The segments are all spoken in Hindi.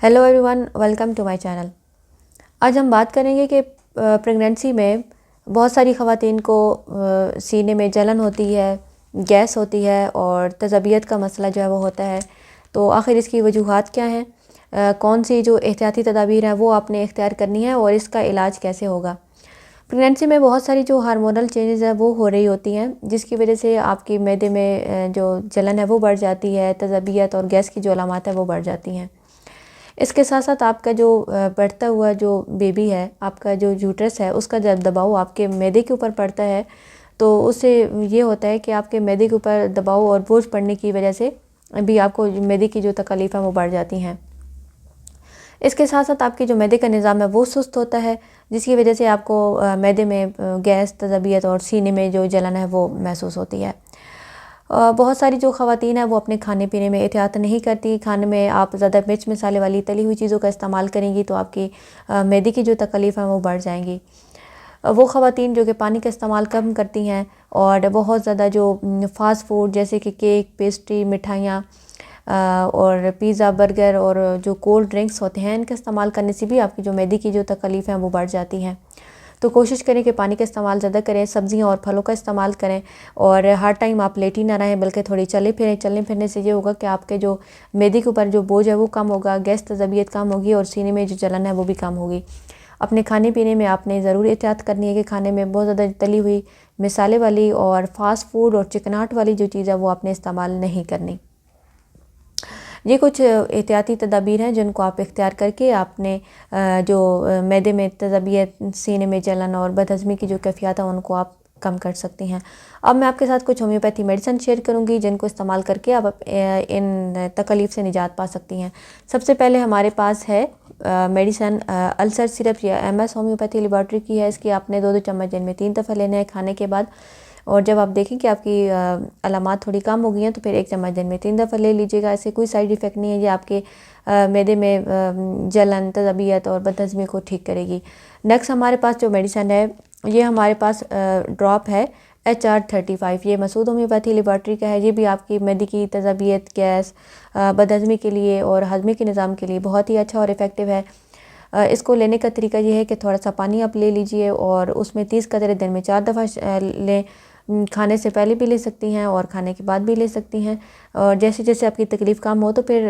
Hello everyone, welcome to my channel. आज हम बात करेंगे कि प्रेगनेंसी में बहुत सारी ख़वातीन को सीने में जलन होती है, गैस होती है और तज़बियत का मसला जो है वो होता है। तो आखिर इसकी वजूहात क्या हैं, कौन सी जो एहतियाती तदाबीर हैं वो आपने इख्तियार करनी है और इसका इलाज कैसे होगा। प्रेगनेंसी में बहुत सारी जो हार्मोनल चेंजेस हैं वो हो रही होती हैं, जिसकी वजह से आपकी मैदे में जो जलन है वो बढ़ जाती है, तज़बियत और गैस की जो अलामात है वो बढ़ जाती हैं। इसके साथ साथ आपका जो बढ़ता हुआ जो बेबी है, आपका जो यूट्रस है, उसका जब दबाव आपके मैदे के ऊपर पड़ता है तो उससे ये होता है कि आपके मैदे के ऊपर दबाव और बोझ पड़ने की वजह से भी आपको मैदे की जो तकलीफ़ है वो बढ़ जाती हैं। इसके साथ साथ आपके जो मैदे का निज़ाम है वो सुस्त होता है, जिसकी वजह से आपको मैदे में गैस, तज़बियत और सीने में जो जलन है वो महसूस होती है। बहुत सारी जो ख़वातीन हैं वो अपने खाने पीने में एहतियात नहीं करती। खाने में आप ज़्यादा मिर्च मसाले वाली तली हुई चीज़ों का इस्तेमाल करेंगी तो आपकी मैदे की जो तकलीफ़ है वो बढ़ जाएंगी। वो ख़वातीन जो कि पानी का इस्तेमाल कम करती हैं और बहुत ज़्यादा जो फ़ास्ट फूड जैसे कि केक, पेस्ट्री, मिठाइयाँ और पिज़्ज़ा, बर्गर और जो कोल्ड ड्रिंक्स होते हैं, इनका इस्तेमाल करने से भी आपकी जो मैदे की जो तकलीफ़ हैं वो बढ़ जाती हैं। तो कोशिश करें कि पानी का इस्तेमाल ज़्यादा करें, सब्जियां और फलों का इस्तेमाल करें और हर टाइम आप लेटी ना रहें, बल्कि थोड़ी चले फिरें। चलने फिरने से ये होगा कि आपके जो मैदे के ऊपर जो बोझ है वो कम होगा, गैस, तज़बियत कम होगी और सीने में जो जलन है वो भी कम होगी। अपने खाने पीने में आपने ज़रूर एहतियात करनी है कि खाने में बहुत ज़्यादा तली हुई, मिसाले वाली और फास्ट फूड और चिकनाहट वाली जो चीज़ है वो आपने इस्तेमाल नहीं करनी। ये कुछ एहतियाती तदाबीर हैं जिनको आप इख्तियार करके आपने जो मैदे में तज़बियत, सीने में जलन और बदहज़मी की जो कैफियत है उनको आप कम कर सकती हैं। अब मैं आपके साथ कुछ होम्योपैथी मेडिसिन शेयर करूंगी जिनको इस्तेमाल करके आप इन तकलीफ़ से निजात पा सकती हैं। सबसे पहले हमारे पास है मेडिसिन अल्सर सिरप, या MS होम्योपैथी लेबॉर्ट्री की है। इसकी आपने 2-2 चम्मच दिन में 3 दफ़ा लेना है खाने के बाद। और जब आप देखें कि आपकी अलामात थोड़ी कम हो गई हैं तो फिर 1 चम्मच दिन में 3 दफ़ा ले लीजिएगा। ऐसे कोई साइड इफ़ेक्ट नहीं है, ये आपके मैदे में जलन, तज़बियत और बदहज़मी को ठीक करेगी। नेक्स्ट हमारे पास जो मेडिसिन है, ये हमारे पास ड्रॉप है HR-35। ये मसूद होम्योपैथी लेबॉर्ट्री का है। ये भी आपकी मैदे की तज़बियत, गैस, बदहज़मी के लिए और हज़मे के निज़ाम के लिए बहुत ही अच्छा और इफ़ेक्टिव है। इसको लेने का तरीका ये है कि थोड़ा सा पानी आप ले लीजिए और उसमें 30 कतरे दिन में 4 दफ़ा लें। खाने से पहले भी ले सकती हैं और खाने के बाद भी ले सकती हैं। और जैसे जैसे आपकी तकलीफ़ कम हो तो फिर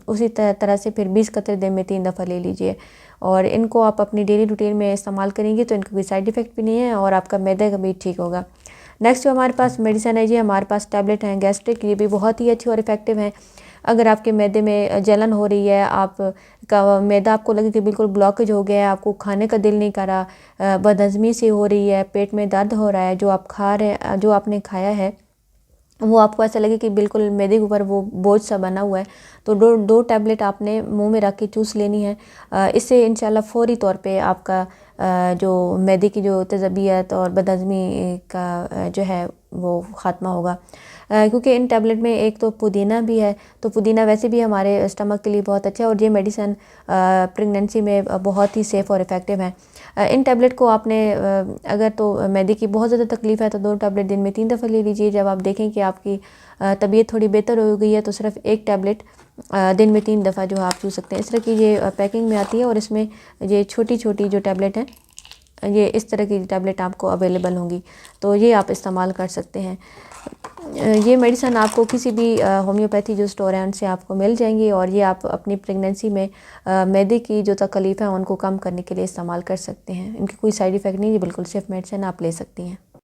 उसी तरह से फिर 20 कतरे दिन में 3 दफ़ा ले लीजिए। और इनको आप अपनी डेली रूटीन में इस्तेमाल करेंगी तो इनका कोई साइड इफ़ेक्ट भी नहीं है और आपका मैदे का भी ठीक होगा। नेक्स्ट जो हमारे पास मेडिसिन है, ये हमारे पास टैबलेट हैं गैस्ट्रिक। ये भी बहुत ही अच्छी और इफ़ेक्टिव हैं। अगर आपके मैदे में जलन हो रही है, आप का मैदा आपको लगे कि बिल्कुल ब्लॉकेज हो गया है, आपको खाने का दिल नहीं कर रहा, बदहज़मी सी हो रही है, पेट में दर्द हो रहा है, जो आप खा रहे हैं, जो आपने खाया है वो आपको ऐसा लगे कि बिल्कुल मैदे के ऊपर वो बोझ सा बना हुआ है, तो दो टैबलेट आपने मुंह में रख के चूस लेनी है। इससे इंशाल्लाह फ़ौरी तौर पे आपका जो मैदे की जो तज़बियत और बदहज़मी का जो है वो ख़ात्मा होगा। क्योंकि इन टैबलेट में एक तो पुदीना भी है, तो पुदीना वैसे भी हमारे स्टमक के लिए बहुत अच्छा है और ये मेडिसिन प्रेगनेंसी में बहुत ही सेफ़ और इफ़ेक्टिव है। इन टैबलेट को आपने अगर तो मैदे की बहुत ज़्यादा तकलीफ़ है तो 2 टैबलेट दिन में 3 दफ़ा ले लीजिए। जब आप देखें कि आपकी तबीयत थोड़ी बेहतर हो गई है तो सिर्फ 1 टैबलेट दिन में 3 दफ़ा जो है आप चूस सकते हैं। इस तरह की ये पैकिंग में आती है और इसमें ये छोटी छोटी जो टैबलेट हैं, ये इस तरह की टैबलेट आपको अवेलेबल होंगी, तो ये आप इस्तेमाल कर सकते हैं। ये मेडिसिन आपको किसी भी होम्योपैथी जो स्टोर है उनसे आपको मिल जाएंगी और ये आप अपनी प्रेगनेंसी में मैदे की जो तकलीफ़ है उनको कम करने के लिए इस्तेमाल कर सकते हैं। इनकी कोई साइड इफ़ेक्ट नहीं है, बिल्कुल सेफ़ मेडिसिन आप ले सकती हैं।